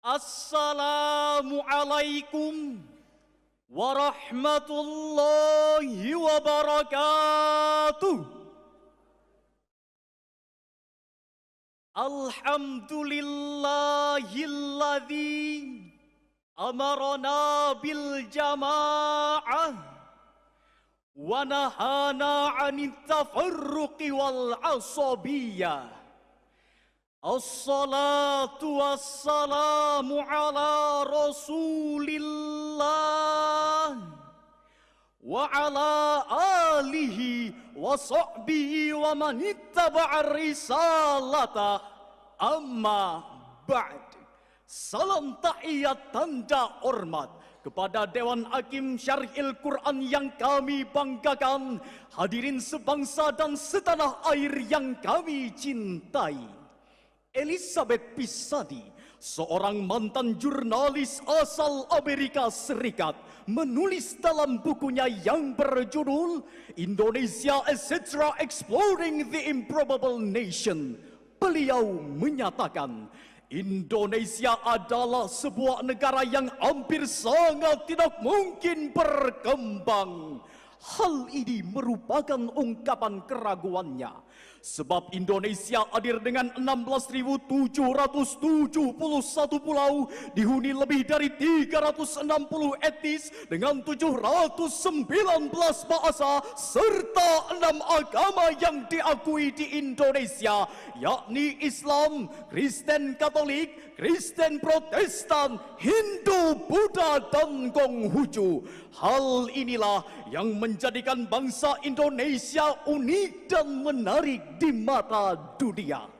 Assalamualaikum warahmatullahi wabarakatuh. Alhamdulillahilladzi amarna bil jamaah wa nahana 'anit tafarruqi wal asabiyah. Assalatu wassalamu ala Rasulillah wa ala alihi wa sahbihi wa man ittaba'a risalata, amma ba'd. Salam tahiyat tanda hormat kepada Dewan Hakim Syar'il Quran yang kami banggakan, hadirin sebangsa dan setanah air yang kami cintai. Elizabeth Pisadi, seorang mantan jurnalis asal Amerika Serikat, menulis dalam bukunya yang berjudul Indonesia etc. Exploring the Improbable Nation. Beliau menyatakan, Indonesia adalah sebuah negara yang hampir sangat tidak mungkin berkembang. Hal ini merupakan ungkapan keraguannya. Sebab Indonesia hadir dengan 16.771 pulau, dihuni lebih dari 360 etnis dengan 719 bahasa serta 6 agama yang diakui di Indonesia, yakni Islam, Kristen Katolik, Kristen Protestan, Hindu, Buddha, dan Konghucu. Hal inilah yang menjadikan bangsa Indonesia unik dan menarik di mata dunia.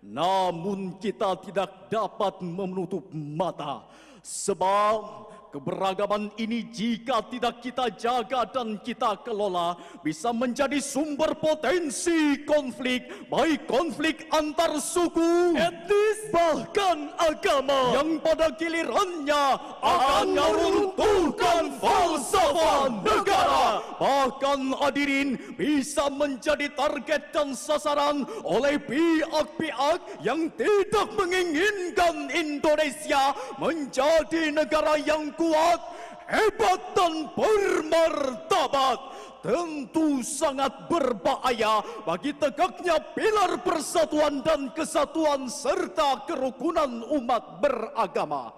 Namun kita tidak dapat menutup mata, sebab keberagaman ini jika tidak kita jaga dan kita kelola bisa menjadi sumber potensi konflik, baik konflik antar suku, etnis, bahkan agama, yang pada gilirannya akan meruntuhkan falsafah negara. Bahkan hadirin bisa menjadi target dan sasaran oleh pihak-pihak yang tidak menginginkan Indonesia menjadi negara yang kuat, hebat, dan bermartabat. Tentu sangat berbahaya bagi tegaknya pilar persatuan dan kesatuan serta kerukunan umat beragama.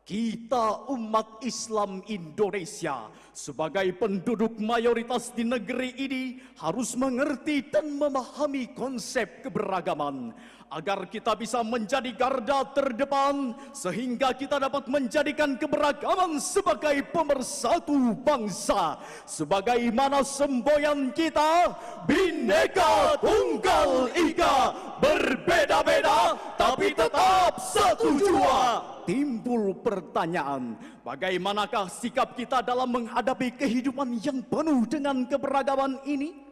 Kita umat Islam Indonesia sebagai penduduk mayoritas di negeri ini harus mengerti dan memahami konsep keberagaman agar kita bisa menjadi garda terdepan sehingga kita dapat menjadikan keberagaman sebagai pemersatu bangsa. Sebagaimana semboyan kita, Bhinneka Tunggal Ika, berbeda-beda tapi tetap satu jua. Timbul pertanyaan, bagaimanakah sikap kita dalam menghadapi kehidupan yang penuh dengan keberagaman ini?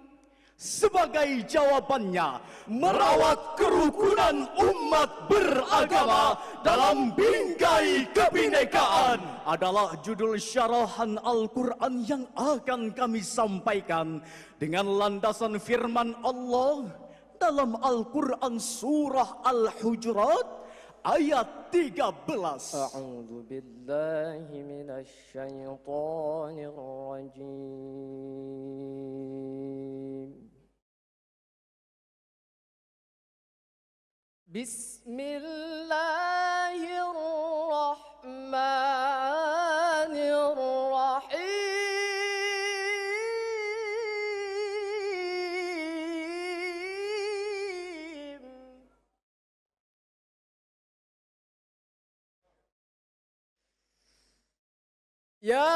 Sebagai jawabannya, merawat kerukunan umat beragama dalam bingkai kebinekaan adalah judul syarahan Al-Quran yang akan kami sampaikan dengan landasan firman Allah dalam Al-Quran surah Al-Hujurat ayat 13. A'udzu billahi minasy syaithanir rajim. Bismillahirrahmanirrahim. Ya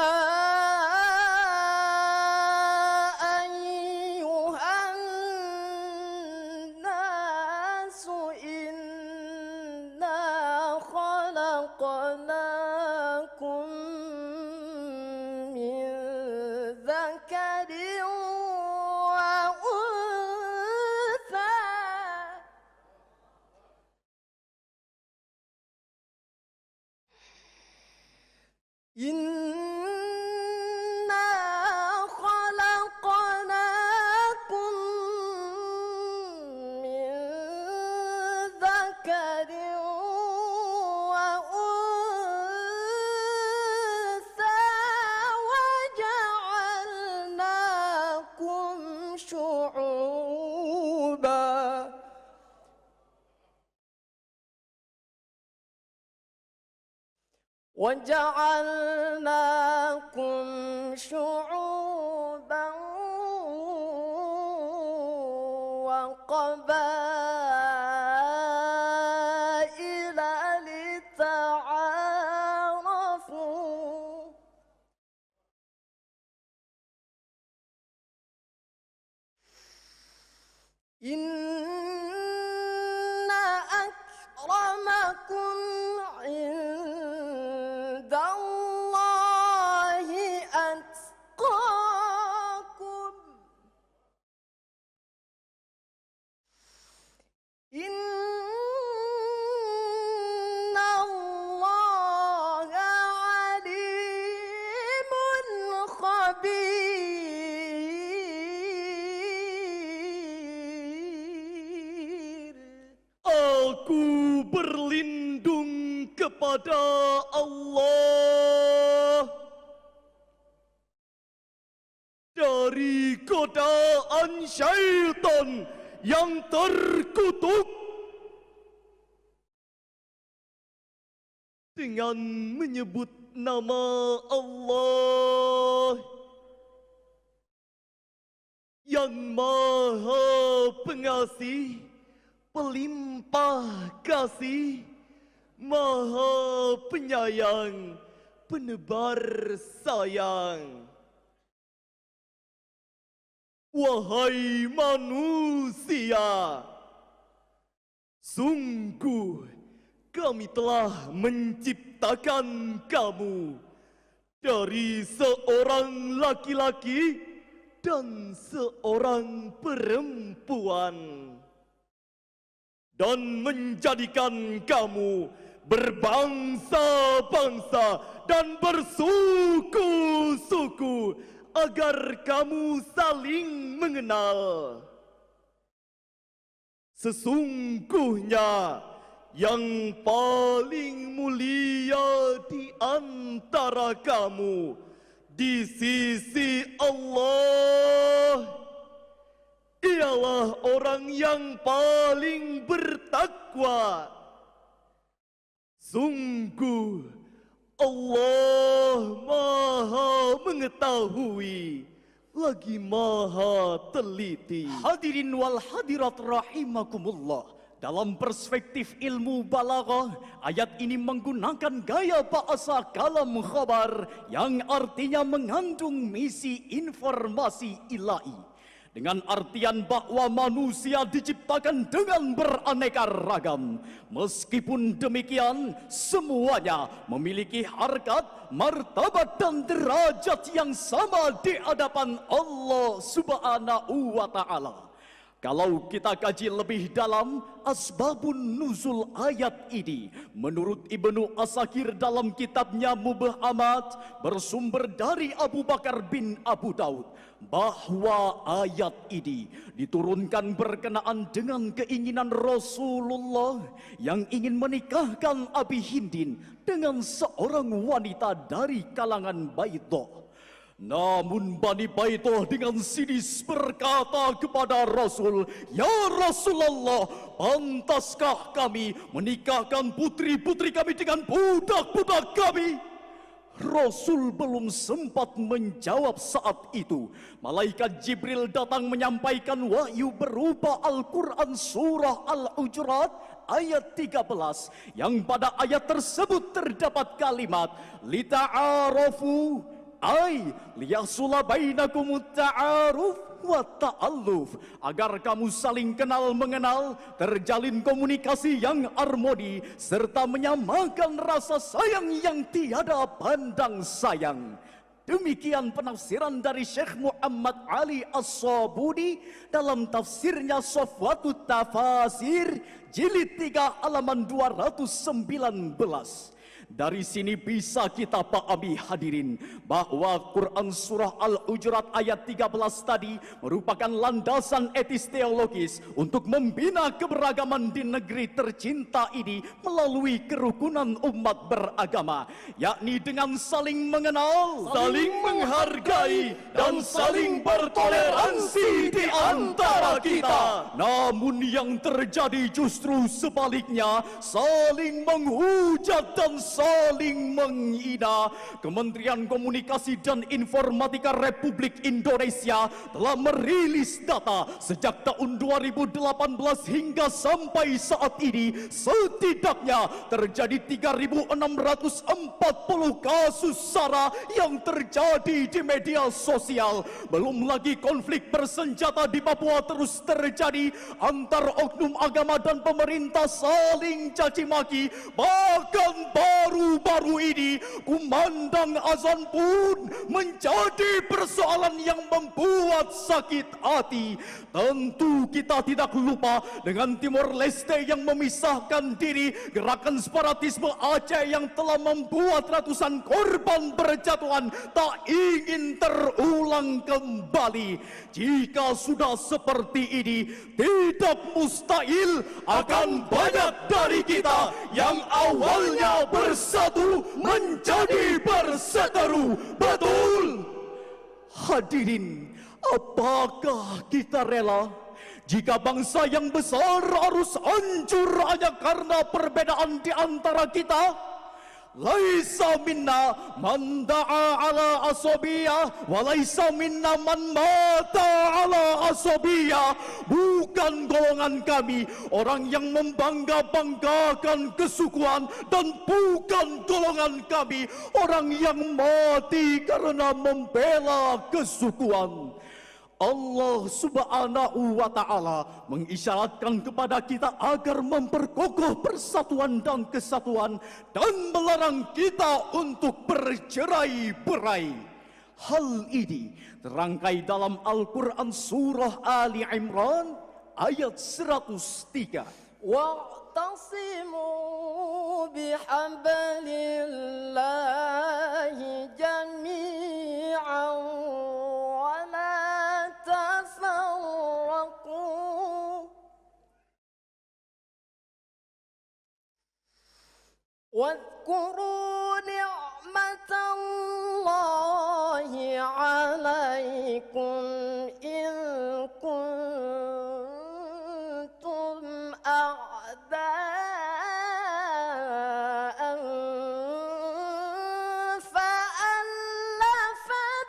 ayyuhan nasu inna khalaqnakum min dzakarin wa untha. Inna khalaqnakum min dzakarin wa وجعلناكم شعوبا وقبائل لتعارفوا إن أكرمكم عند الله أتقاكم إن الله عليم خبير. Aku berlindung kepada Allah dari godaan syaitan yang terkutuk dengan menyebut nama Allah yang Maha Pengasih, Pelimpah kasih, Maha Penyayang, Penebar sayang. Wahai manusia, sungguh kami telah menciptakan kamu dari seorang laki-laki dan seorang perempuan, dan menjadikan kamu berbangsa-bangsa dan bersuku-suku agar kamu saling mengenal. Sesungguhnya yang paling mulia di antara kamu di sisi Allah ialah orang yang paling bertakwa. Sungguh Allah Maha Mengetahui lagi Maha Teliti. Hadirin wal hadirat rahimakumullah. Dalam perspektif ilmu balaghah, ayat ini menggunakan gaya bahasa kalam khabar yang artinya mengandung misi informasi ilahi. Dengan artian bahwa manusia diciptakan dengan beraneka ragam. Meskipun demikian, semuanya memiliki harkat, martabat dan derajat yang sama di hadapan Allah Subhanahu wa Ta'ala. Kalau kita kaji lebih dalam asbabun nuzul ayat ini, menurut Ibnu Asakir dalam kitabnya Mubhamat bersumber dari Abu Bakar bin Abu Daud, bahwa ayat ini diturunkan berkenaan dengan keinginan Rasulullah yang ingin menikahkan Abi Hindin dengan seorang wanita dari kalangan Baitah. Namun Bani Baitah dengan sinis berkata kepada Rasul, "Ya Rasulullah, pantaskah kami menikahkan putri-putri kami dengan budak-budak kami?" Rasul belum sempat menjawab saat itu. Malaikat Jibril datang menyampaikan wahyu berupa Al-Quran surah Al-Hujurat ayat 13, yang pada ayat tersebut terdapat kalimat lita'arafu, ay liyahsula bainakumut ta'aruf wa ta'alluf, agar kamu saling kenal mengenal, terjalin komunikasi yang harmoni, serta menyamakan rasa sayang yang tiada pandang sayang. Demikian penafsiran dari Syekh Muhammad Ali As-Sabuni dalam tafsirnya Safwatut Tafasir jilid 3 halaman 219. Dari sini bisa kita pahami hadirin bahwa Quran surah Al-Hujurat ayat 13 tadi merupakan landasan etis teologis untuk membina keberagaman di negeri tercinta ini melalui kerukunan umat beragama, yakni dengan saling mengenal, saling menghargai, dan saling bertoleransi di antara kita. Namun yang terjadi justru sebaliknya, saling menghujat dan saling menghina. Kementerian Komunikasi dan Informatika Republik Indonesia telah merilis data sejak tahun 2018 hingga sampai saat ini setidaknya terjadi 3.640 kasus SARA yang terjadi di media sosial. Belum lagi konflik bersenjata di Papua terus terjadi antar oknum agama dan pemerintah saling caci maki. Bahkan baru-baru ini kumandang azan pun menjadi persoalan yang membuat sakit hati. Tentu kita tidak lupa dengan Timor Leste yang memisahkan diri, gerakan separatisme Aceh yang telah membuat ratusan korban berjatuhan tak ingin terulang kembali. Jika sudah seperti ini, tidak mustahil akan banyak dari kita yang awalnya bersatu menjadi berseteru. Betul? Hadirin, apakah kita rela jika bangsa yang besar harus hancur hanya karena perbedaan di antara kita? Laisa minna man da'a ala asabiyah wa laisa minna man mata ala asabiyah. Bukan golongan kami orang yang membangga-banggakan kesukuan, dan bukan golongan kami orang yang mati karena membela kesukuan. Allah Subhanahu wa Ta'ala mengisyaratkan kepada kita agar memperkokoh persatuan dan kesatuan dan melarang kita untuk bercerai-berai. Hal ini terangkai dalam Al-Quran Surah Ali Imran ayat 103. Wa'tasimu bihablillahi jami'an واذكروا نعمة الله عليكم إذ كنتم أعداء فألف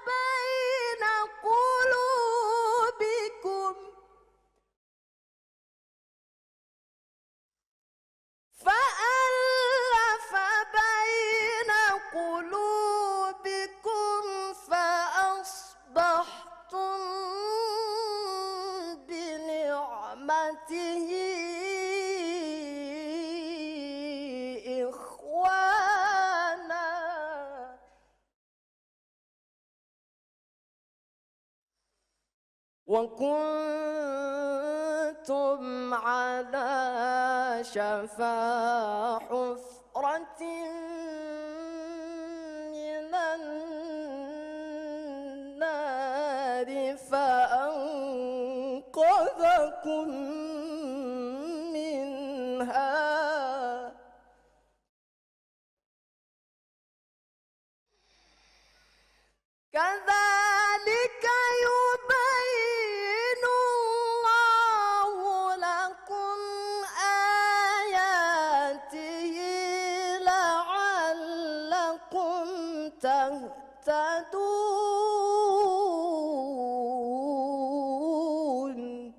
بين قلوبكم فأصبحتم بنعمته إخوانا وكنتم على شفا حفرة من النار فأنقذكم منها كذلك يبين الله لكم آياته لعلكم تهتدون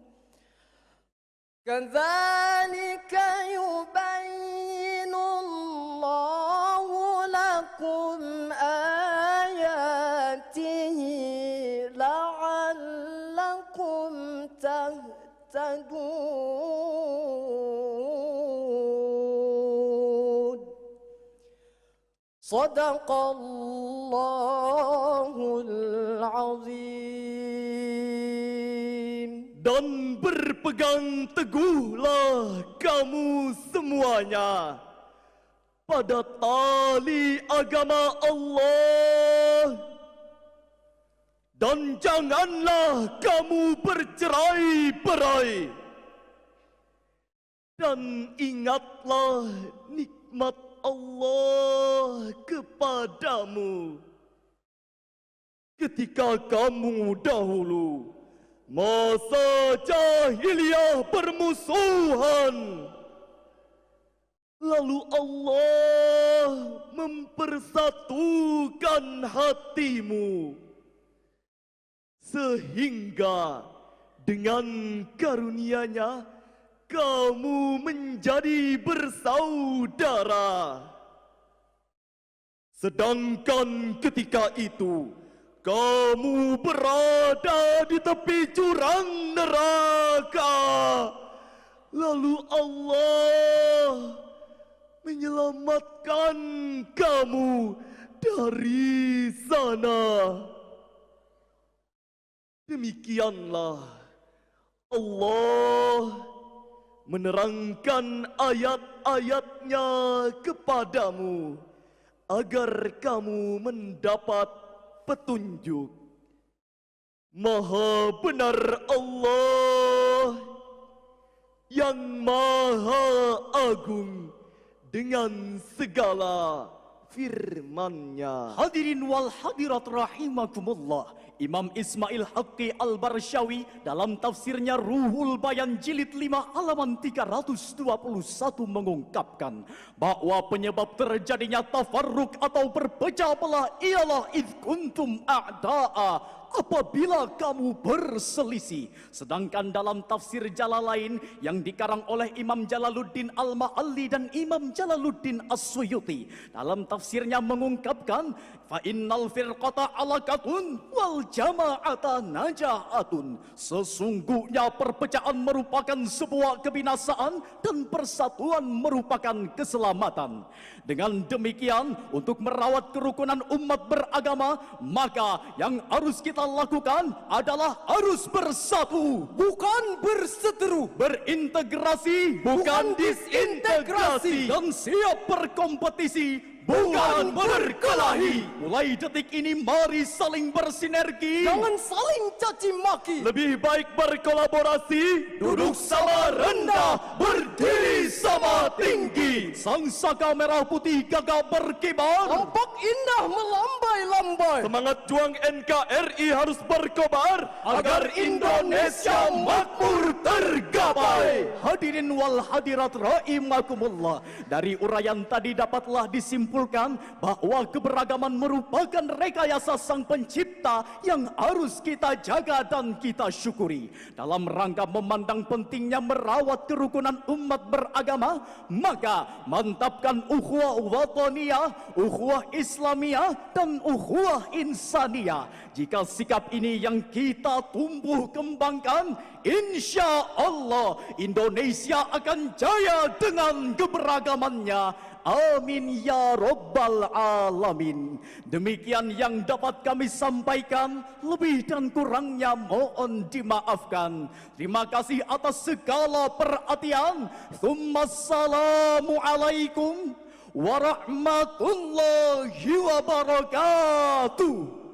كذلك يبين الله لكم آياته لعلكم تهتدون صدق الله العظيم. Dan berpegang teguhlah kamu semuanya pada tali agama Allah, dan janganlah kamu bercerai-berai, dan ingatlah nikmat Allah kepadamu ketika kamu dahulu masa jahiliyah bermusuhan, lalu Allah mempersatukan hatimu, sehingga dengan karunia-Nya kamu menjadi bersaudara. Sedangkan ketika itu kamu berada di tepi jurang neraka, lalu Allah menyelamatkan kamu dari sana. Demikianlah Allah menerangkan ayat-ayat-Nya kepadamu agar kamu mendapat petunjuk. Maha benar Allah yang Maha Agung dengan segala firman-Nya. Hadirin wal hadirat rahimakumullah, Imam Ismail Haqqi Al-Barsyawi dalam tafsirnya Ruhul Bayan jilid 5 halaman 321 mengungkapkan bahwa penyebab terjadinya tafarruq atau berpecah belah ialah idh kuntum a'da'a, apabila kamu berselisih. Sedangkan dalam tafsir Jalalain yang dikarang oleh Imam Jalaluddin Al-Ma'alli dan Imam Jalaluddin As-Suyuti, dalam tafsirnya mengungkapkan fa innal firqata alaqatun wal jama'ata najaatun, sesungguhnya perpecahan merupakan sebuah kebinasaan dan persatuan merupakan keselamatan. Dengan demikian, untuk merawat kerukunan umat beragama, maka yang harus kita lakukan adalah harus bersatu, bukan berseteru, berintegrasi, bukan disintegrasi, dan siap berkompetisi, bukan berkelahi. Mulai detik ini mari saling bersinergi, Jangan saling caci maki. Lebih baik berkolaborasi, duduk sama rendah, berdiri sama tinggi. sang saka merah putih gagah berkibar. Nampak indah melambai-lambai. Semangat juang NKRI harus berkobar agar Indonesia makmur tergapai. Hadirin wal hadirat rahimakumullah, dari uraian tadi dapatlah disimpulkan bahwa keberagaman merupakan rekayasa Sang Pencipta yang harus kita jaga dan kita syukuri. Dalam rangka memandang pentingnya merawat kerukunan umat beragama, maka mantapkan ukhuwah wataniyah, ukhuwah islamiyah, dan ukhuwah insaniyah. Jika sikap ini yang kita tumbuh kembangkan, insya Allah Indonesia akan jaya dengan keberagamannya. Amin ya Rabbal Alamin. Demikian yang dapat kami sampaikan, lebih dan kurangnya mohon dimaafkan. Terima kasih atas segala perhatian. Assalamu alaikum warahmatullahi wabarakatuh.